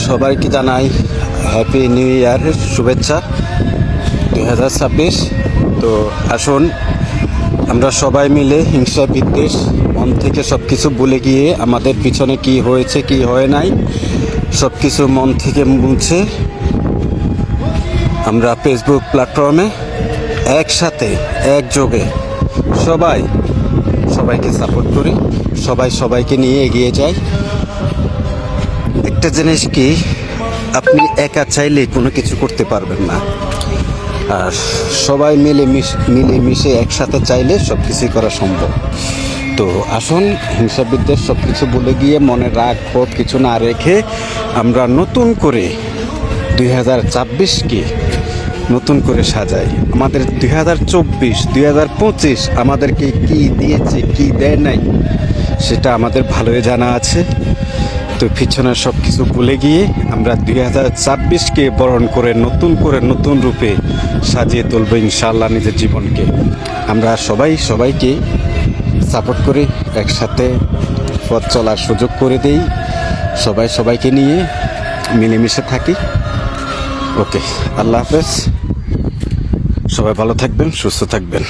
সবাইকে জানাই happy new ইয়ারের শুভেচ্ছা 2026। তো আসুন আমরা সবাই মিলে হিংসা বিদ্বেষ মন থেকে সব কিছু ভুলে গিয়ে আমাদের পিছনে কি হয়েছে কি হয় নাই সব কিছু মন থেকে মুছে আমরা ফেসবুক প্ল্যাটফর্মে একসাথে একযোগে সবাইকে সাপোর্ট করি, সবাইকে নিয়ে এগিয়ে যাই। একটা জিনিস কি, আপনি একা চাইলে কোনো কিছু করতে পারবেন না, আর সবাই মিলেমিশে একসাথে চাইলে সব কিছুই করা সম্ভব। তো আসুন হিংসা বিদ্বেষ সব কিছু বলে গিয়ে মনে রাগ ক্ষোভ কিছু না রেখে আমরা নতুন করে 2026কে নতুন করে সাজাই। আমাদের 2024-2025 আমাদেরকে কি দিয়েছে কি দেয় নাই সেটা আমাদের ভালোই জানা আছে। তো পিছনের সব কিছু ভুলে গিয়ে আমরা 2026কে বরণ করে নতুন রূপে সাজিয়ে তুলবো ইনশাআল্লাহ নিজের জীবনকে। আমরা সবাইকে সাপোর্ট করি, একসাথে পথ চলার সুযোগ করে দেই, সবাইকে নিয়ে মিলেমিশে থাকি। ওকে, আল্লাহ হাফেজ, সবাই ভালো থাকবেন, সুস্থ থাকবেন।